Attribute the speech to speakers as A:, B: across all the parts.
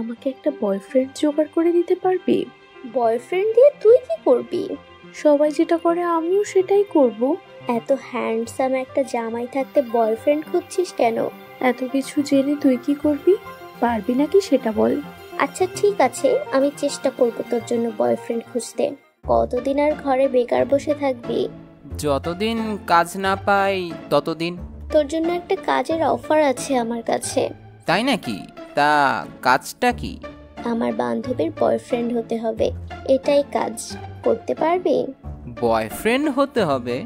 A: আমাকে একটা বয়ফ্রেন্ড জোগাড় করে দিতে পারবি?
B: বয়ফ্রেন্ড দিয়ে তুই কি করবি?
A: সবাই যেটা করে আমিও সেটাই করব।
B: এত হ্যান্ডসাম একটা জামাই থাকতে বয়ফ্রেন্ড খুঁজছিস কেন?
A: এত কিছু জেনে তুই কি করবি? পারবি নাকি সেটা বল।
B: আচ্ছা ঠিক আছে, আমি চেষ্টা করব তোর জন্য বয়ফ্রেন্ড খুঁজতে। কতদিন আর ঘরে বেকার বসে থাকবি?
C: যতদিন কাজ না পাই ততদিন।
B: তোর জন্য একটা কাজের অফার আছে আমার কাছে।
C: তাই নাকি? তা কাজটা কি?
B: আমার বান্ধবীর বয়ফ্রেন্ড হতে হবে, এটাই কাজ। করতে পারবি?
C: বয়ফ্রেন্ড হতে হবে?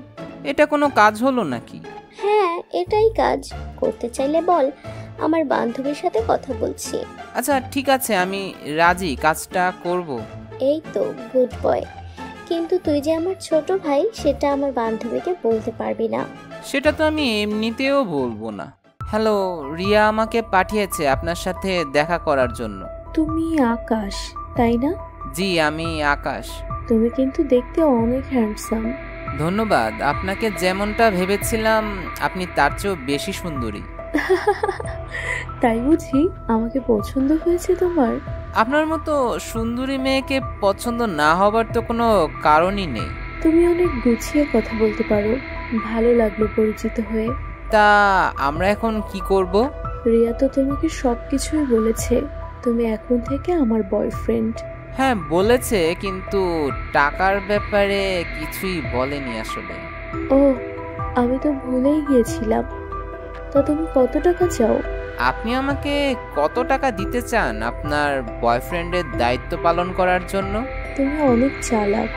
C: এটা কোনো কাজ হলো নাকি?
B: হ্যাঁ, এটাই কাজ। করতে চাইলে বল, আমার বান্ধবীর সাথে কথা বলছি।
C: আচ্ছা ঠিক আছে, আমি রাজি, কাজটা করব।
B: এই তো গুড বয়। কিন্তু তুই যে আমার ছোট ভাই, সেটা আমার বান্ধবীকে বলতে পারবি না।
C: সেটা তো আমি এমনিতেও বলবো না। হ্যালো, রিয়া আমাকে পাঠিয়েছে আপনার সাথে দেখা করার জন্য।
A: তুমি আকাশ, তাই না?
C: জি, আমি আকাশ।
A: তুমি কিন্তু দেখতে অনেক হ্যান্ডসাম।
C: ধন্যবাদ। আপনাকে যেমনটা ভেবেছিলাম আপনি তার চেয়েও বেশি সুন্দরী।
A: তাই বুঝি আমাকে পছন্দ হয়েছে তোমার?
C: আপনার মতো সুন্দরী মেয়েকে পছন্দ না হবার তো কোনো কারণই নেই।
A: তুমি অনেক গুছিয়ে কথা বলতে পারো। ভালো লাগলো পরিচিত হয়ে।
C: তা আমরা এখন কি করব?
A: রিয়া তো তোমাকে সবকিছুই বলেছে। তুমি এখন থেকে আমার বয়ফ্রেন্ড।
C: হ্যাঁ বলেছে, কিন্তু টাকার ব্যাপারে কিছুই বলেনি আসলে।
A: ও, আমি তো ভুলেই গিয়েছিলাম। তা তুমি কত টাকা চাও?
C: আপনি আমাকে কত টাকা দিতে চান আপনার বয়ফ্রেন্ডের দায়িত্ব পালন করার জন্য?
A: তুমি অনেক চালাক।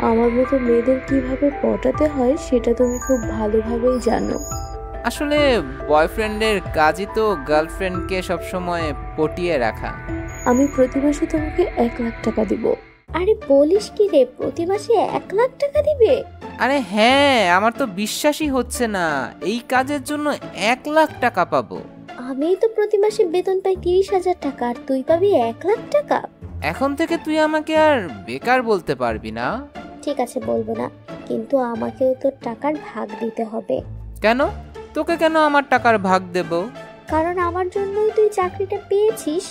A: আমার মতো মেয়েদের কিভাবে পটাতে হয় সেটা তুমি খুব ভালোভাবেই জানো।
C: আসলে বয়ফ্রেন্ডের কাজই তো গার্লফ্রেন্ডকে সবসময় পটিয়ে রাখা।
A: আমি প্রতি মাসে তোমাকে 1 লাখ টাকা দিব।
B: আরে বলিস কি রে, প্রতি মাসে 1 লাখ টাকা দিবে?
C: আরে হ্যাঁ, আমার তো বিশ্বাসই হচ্ছে না এই কাজের জন্য 1 লাখ টাকা পাবো।
B: আমি তো প্রতি মাসে বেতন পাই 30,000 টাকা, আর তুই পাবি 1 লাখ টাকা?
C: এখন থেকে তুই আমাকে আর বেকার বলতে পারবি না।
B: ঠিক আছে, বলবো না, কিন্তু আমাকেও তোর টাকার ভাগ দিতে হবে।
C: কেন? তোকে কেন আমার টাকার ভাগ দেব?
B: কারণ আমার জন্যই তুই চাকরিটা পেয়েছিস,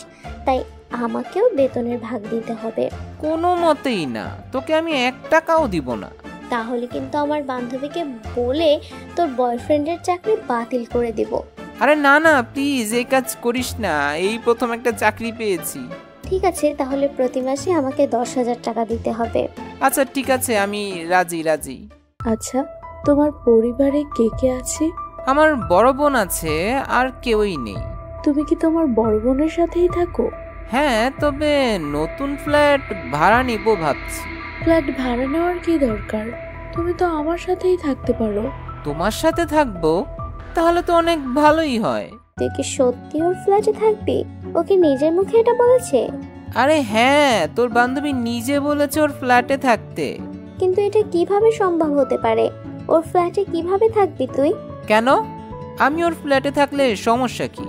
B: তাই আমাকেও বেতনের ভাগ দিতে হবে।
C: কোনো মতেই না, তোকে আমি 1 টাকাও দিব না।
B: তাহলে কিন্তু আমার বান্ধবীকে বলে তোর বয়ফ্রেন্ডের চাকরি বাতিল করে দিব।
C: আরে না না প্লিজ, এই কাজ করিস না, এই প্রথম একটা চাকরি পেয়েছি।
B: ঠিক আছে, তাহলে প্রতি মাসে আমাকে 10,000 টাকা দিতে হবে।
C: আচ্ছা ঠিক আছে, আমি রাজি রাজি।
A: আচ্ছা, তোমার পরিবারে কে কে আছে?
C: আমার বড় বোন আছে, আর কেউই নেই।
A: তুমি কি তোমার বড় বোনের সাথেই থাকো?
C: হ্যাঁ, তবে নতুন ফ্ল্যাট ভাড়া নিব ভাবছি।
A: ফ্ল্যাট ভাড়া নেওয়ার কি দরকার? তুমি তো আমার সাথেই থাকতে পারো।
C: তোমার সাথে থাকবো? তাহলে তো অনেক ভালোই হয়।
B: তুই কি সত্যি ওর ফ্ল্যাটে থাকবি? ওকে নিজের মুখে এটা বলেছে?
C: আরে হ্যাঁ, তোর বান্ধবী নিজে বলেছে ওর ফ্ল্যাটে থাকতে।
B: কিন্তু এটা কিভাবে সম্ভব হতে পারে? ওর ফ্ল্যাটে কিভাবে থাকবি তুই?
C: কেন? আমি ওর ফ্ল্যাটে থাকলে সমস্যা কি?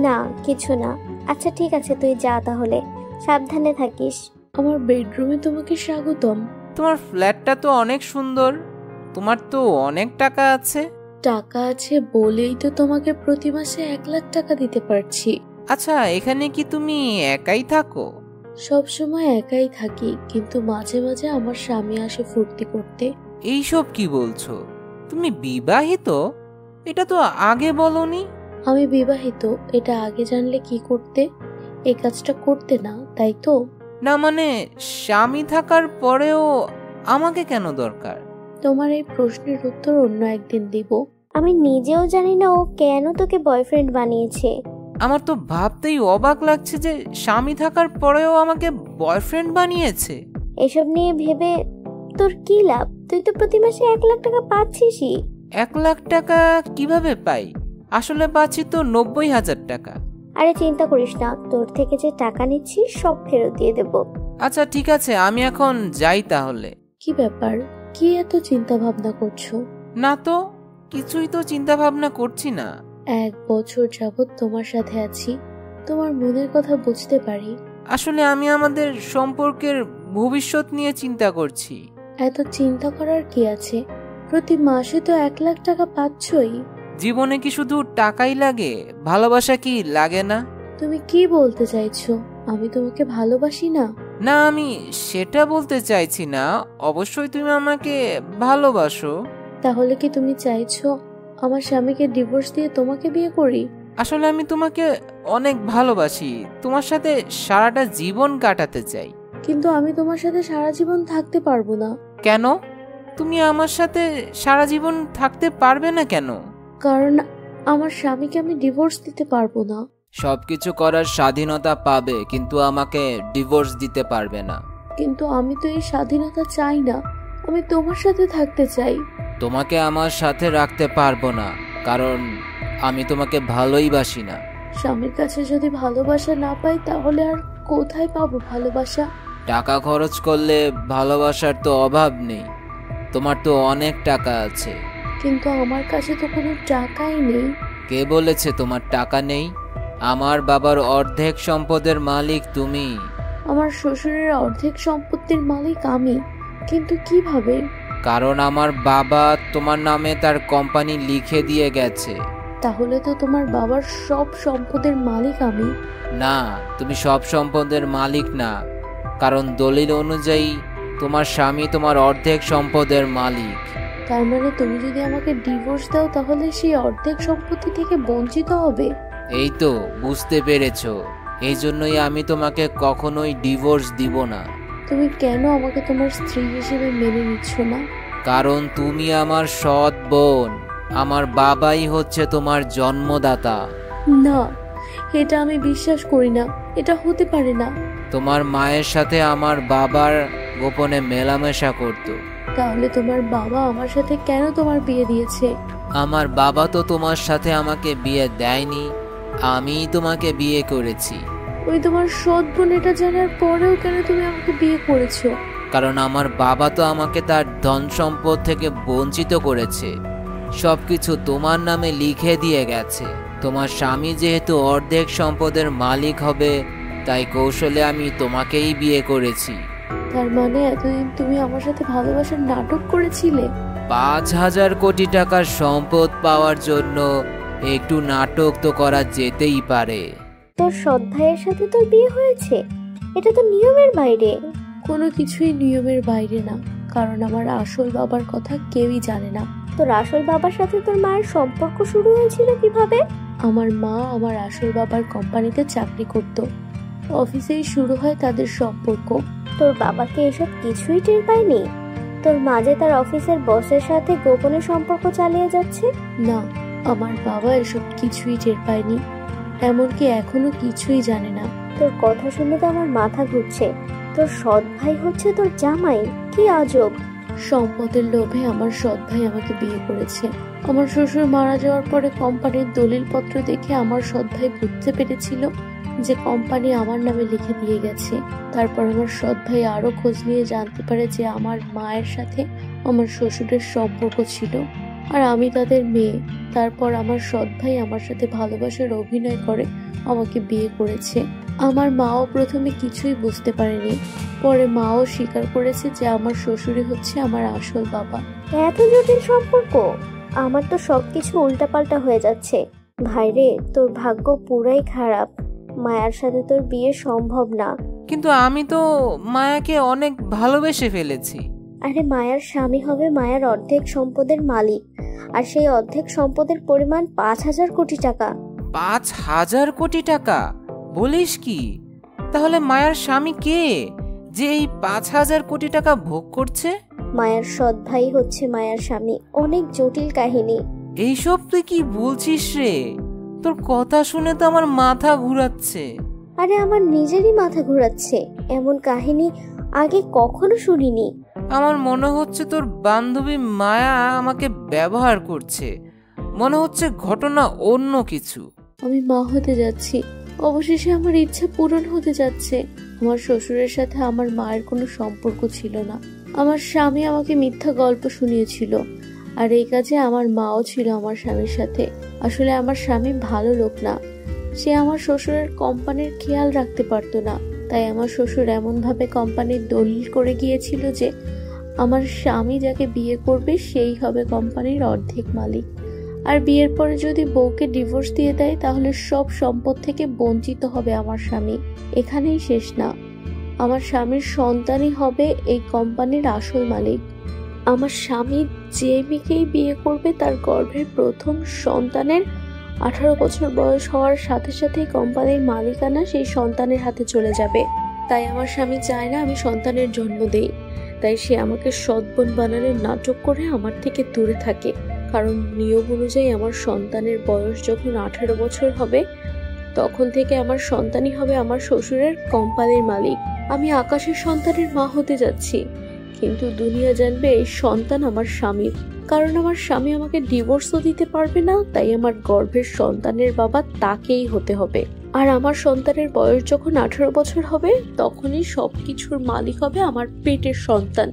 B: না, কিছু না। আচ্ছা ঠিক আছে, তুই যা তাহলে, সাবধানে থাকিস।
A: আমার বেডরুমে তোমাকে স্বাগতম।
C: তোমার ফ্ল্যাটটা তো অনেক সুন্দর, তোমার তো অনেক টাকা আছে।
A: টাকা আছে বলেই তো তোমাকে প্রতি মাসে 1 লাখ টাকা দিতে পারছি।
C: আচ্ছা, এখানে কি তুমি একাই থাকো?
A: সব সময় একাই থাকি, কিন্তু মাঝে মাঝে আমার স্বামী আসে ফুর্তি করতে।
C: এইসব কি বলছো? তুমি বিবাহিত? এটা তো আগে বলনি।
A: আমি বিবাহিত, এটা আগে জানলে কি করতে? এই কাজটা করতে না, তাই তো?
C: না মানে, স্বামী থাকার পরেও আমাকে কেন দরকার?
A: তোমার এই প্রশ্নের উত্তর অন্য একদিন দিব।
B: আমি নিজেও জানি না ও কেন তোকে বয়ফ্রেন্ড বানিয়েছে।
C: আমার তো ভাবতেই অবাক লাগছে যে স্বামী থাকার পরেও আমাকে বয়ফ্রেন্ড বানিয়েছে।
B: এসব নিয়ে ভেবে তোর কি লাভ? তুই তো প্রতি মাসে 1 লাখ টাকা পাচ্ছিসই।
C: 1 লাখ টাকা কিভাবে পাই? আসলে পাচ্ছি তো 90,000 টাকা।
B: আরে চিন্তা করিস না, তোর থেকে যে টাকা নিচ্ছি সব ফেরত দিয়ে দেব।
C: আচ্ছা ঠিক আছে, আমি এখন যাই তাহলে।
A: কি ব্যাপার? কি এত চিন্তা ভাবনা করছো?
C: না তো, কিছুই তো চিন্তা ভাবনা করছি না।
A: 1 বছর যাবৎ তোমার সাথে আছি, তোমার মনের কথা বুঝতে পারি।
C: আসলে আমি আমাদের সম্পর্কের ভবিষ্যৎ নিয়ে চিন্তা করছি।
A: এত চিন্তা করার কি আছে? প্রতি মাসে তো 1 লাখ টাকা পাচ্ছই।
C: জীবনে কি শুধু টাকাই লাগে? ভালোবাসা কি লাগে না?
A: তুমি কি বলতে চাইছো? আমি তোমাকে ভালোবাসি না?
C: না, আমি সেটা বলতে চাইছি না। অবশ্যই তুমি আমাকে ভালোবাসো।
A: তাহলে কি তুমি চাইছো আমার স্বামীকে ডিভোর্স দিয়ে তোমাকে বিয়ে করি?
C: আসলে আমি তোমাকে অনেক ভালোবাসি, তোমার সাথে সারাটা জীবন কাটাতে চাই।
A: কিন্তু আমি তোমার সাথে সারা জীবন থাকতে পারবো না।
C: কেন? তুমি আমার সাথে সারা জীবন থাকতে পারবে না কেন?
A: কারণ আমার স্বামীকে আমি ডিভোর্স দিতে পারবো না।
C: সবকিছু করার স্বাধীনতা পাবে, কিন্তু আমাকে ডিভোর্স দিতে পারবে না।
A: কিন্তু আমি তো এই স্বাধীনতা চাই না, আমি তোমার সাথে থাকতে চাই।
C: তোমাকে আমার সাথে রাখতে পারবো না, কারণ আমি তোমাকে ভালোই বাসি না।
A: স্বামীর কাছে যদি ভালোবাসা না পাই তাহলে আর কোথায় পাবো ভালোবাসা?
C: টাকা খরচ করলে ভালোবাসার তো অভাব নেই, তোমার তো অনেক টাকা আছে।
A: কিন্তু আমার কাছে তো কোনো টাকাই নেই।
C: কে বলেছে তোমার টাকা নেই? আমার বাবার অর্ধেক সম্পদের মালিক তুমি।
A: আমার শ্বশুরের অর্ধেক সম্পত্তির মালিক আমি, কিন্তু কিভাবে?
C: কারণ আমার বাবা তোমার নামে তার কোম্পানি লিখে দিয়ে গেছে।
A: তাহলে তো তোমার বাবার সব সম্পদের মালিক আমি।
C: না, তুমি সব সম্পদের মালিক না, কারণ দলিল অনুযায়ী তোমার স্বামী তোমার অর্ধেক সম্পদের মালিক।
A: তার মানে তুমি যদি আমাকে ডিভোর্স দাও তাহলে সেই অর্ধেক সম্পত্তি থেকে বঞ্চিত হবে?
C: এই তো বুঝতে পেরেছো, এই জন্যই আমি তোমাকে কখনোই ডিভোর্স দিব না।
A: তুমি কেন আমাকে তোমার স্ত্রী হিসেবে মেনে নিচ্ছ না?
C: কারণ তুমি আমার সৎ বোন, আমার বাবাই হচ্ছে তোমার জন্মদাতা।
A: না, এটা আমি বিশ্বাস করি না, এটা হতে পারে না।
C: তোমার মায়ের সাথে আমার বাবার গোপনে মেলামেশা করত।
A: তাহলে তোমার বাবা আমার সাথে কেন তোমার বিয়ে দিয়েছে?
C: আমার বাবা তো তোমার সাথে আমাকে বিয়ে দেয়নি, আমিই তোমাকে বিয়ে করেছি।
A: ওই তোমার সৎ বোন এটা জানার পরেও কেন তুমি আমাকে বিয়ে করেছো?
C: কারণ আমার বাবা তো আমাকে তার ধন সম্পদ থেকে বঞ্চিত করেছে, সবকিছু তোমার নামে লিখে দিয়ে গেছে। তোমার স্বামী যেহেতু অর্ধেক সম্পদের মালিক হবে, তাই কৌশলে আমি তোমাকেই বিয়ে করেছি।
A: তার মানে এতদিন তুমি আমার সাথে ভালোবাসার নাটক করেছিলে?
C: 5,000 কোটি টাকার সম্পদ পাওয়ার জন্য একটু নাটক তো করা যেতেই পারে।
B: তোর সৎ ভাইয়ের সাথে তোর বিয়ে হয়েছে, এটা তো নিয়মের বাইরে।
A: কোনো কিছুই নিয়মের বাইরে না, কারণ আমার আসল বাবার কথা কেউই জানে না।
B: তোর আসল বাবার সাথে তোর মায়ের সম্পর্ক শুরু হয়েছিল কিভাবে?
A: আমার মা আমার আসল বাবার কোম্পানিতে চাকরি করত, অফিসেই শুরু হয় তাদের সম্পর্ক।
B: তোর বাবাকে এসব কিছুই টের পায়নি? তোর মা যে তার অফিসের বসের সাথে গোপনে সম্পর্ক চালিয়ে যাচ্ছে?
A: না, আমার বাবা এসব কিছুই টের পায়নি, এমনকি এখনো কিছুই জানে না।
B: তোর কথা শুনে তো আমার মাথা ঘুরছে। তোর সৎ ভাই হচ্ছে তোর জামাই, কি আজব।
A: সম্পদের লোভে আমার সৎ ভাই আমাকে বিয়ে করেছে। আমার শ্বশুর মারা যাওয়ার পরে কোম্পানির দলিলপত্র দেখে আমার সৎ ভাই বুঝতে পেরেছিল যে কোম্পানি আমার নামে লিখে দিয়ে গেছে। তারপর আমার সৎ ভাই আরো খোঁজ নিয়ে জানতে পারে যে আমার মায়ের সাথে আমার শ্বশুরের সম্পর্ক ছিল, আর আমি তাদের মেয়ে। তারপর আমার সৎ ভাই আমার সাথে ভালোবাসার অভিনয় করে আমাকে বিয়ে করেছে। আমার মাও প্রথমে কিছুই বুঝতে পারেনি, পরে মাও স্বীকার করেছে যে আমার শ্বশুরই হচ্ছে আমার আসল বাবা।
B: এত জটিল সম্পর্ক! আমার তো সবকিছু উল্টাপাল্টা হয়ে যাচ্ছে। ভাইরে, তোর ভাগ্য পুরাই খারাপ, মায়ার সাথে তোর বিয়ে সম্ভব না।
C: কিন্তু আমি তো মায়াকে অনেক ভালোবেসে ফেলেছি।
B: আরে মায়ার স্বামী হবে মায়ার অর্ধেক সম্পদের মালিক, আর সেই অর্ধেক সম্পদের পরিমাণ 5,000 কোটি টাকা।
C: 5,000 কোটি টাকা? বলিস কি? তাহলে মায়ার স্বামী কে যে এই 5,000 কোটি টাকা ভোগ করছে?
B: মায়ার সৎ ভাই হচ্ছে মায়ার স্বামী। অনেক জটিল কাহিনী।
C: এইসব তুই কি বলছিস রে? তোর কথা শুনে তো আমার মাথা ঘুরাচ্ছে।
B: আরে আমার নিজেরই মাথা ঘোরাচ্ছে, এমন কাহিনী আগে কখনো শুনিনি।
C: আমার মনে হচ্ছে তোর বান্ধবী মায়া আমাকে ব্যবহার করছে, মনে হচ্ছে ঘটনা অন্য কিছু।
A: আমি মা হতে যাচ্ছি, অবশেষে আমার ইচ্ছা পূরণ হতে যাচ্ছে। আমার শ্বশুরের সাথে আমার মায়ের কোনো সম্পর্ক ছিল না, আমার স্বামী আমাকে মিথ্যা গল্প শুনিয়েছিল, আর এই কাজে আমার মাও ছিল আমার স্বামীর সাথে। আসলে আমার স্বামী ভালো লোক না, সে আমার শ্বশুরের কোম্পানির খেয়াল রাখতে পারতো না, তাই আমার শ্বশুর এমন ভাবে কোম্পানির দলিল করে গিয়েছিল যে আমার স্বামী যাকে বিয়ে করবে সেই হবে কোম্পানির অর্ধেক মালিক, আর বিয়ের পরে যদি বউকে ডিভোর্স দিয়ে দেয় তাহলে সব সম্পদ থেকে বঞ্চিত হবে আমার স্বামী। এখানেই শেষ না, আমার স্বামীর সন্তানই হবে এই কোম্পানির আসল মালিক। আমার স্বামী যে মেয়েকেই বিয়ে করবে তার গর্ভের প্রথম সন্তানের 18 বছর বয়স হওয়ার সাথে সাথে কোম্পানির মালিকানা সেই সন্তানের হাতে চলে যাবে। তাই আমার স্বামী চায় না আমি সন্তানের জন্ম দেই। তাই সে আমাকে সৎবোন বানানোর নাটক করে আমার থেকে দূরে থাকে। কারণ নিয়ম অনুযায়ী আমার সন্তানের বয়স যখন 18 বছর হবে তখন থেকে আমার সন্তানই হবে আমার শ্বশুরের কোম্পানির মালিক। আমি আকাশের সন্তানের মা হতে যাচ্ছি, কিন্তু দুনিয়া জানবে এই সন্তান আমার স্বামীর। কারণ আমার স্বামী আমাকে ডিভোর্সও দিতে পারবে না, তাই আমার গর্ভের সন্তানের বাবা তাকেই হতে হবে। আর আমার সন্তানের বয়স যখন 18 বছর হবে তখনই সবকিছুর মালিক হবে আমার পেটের সন্তান।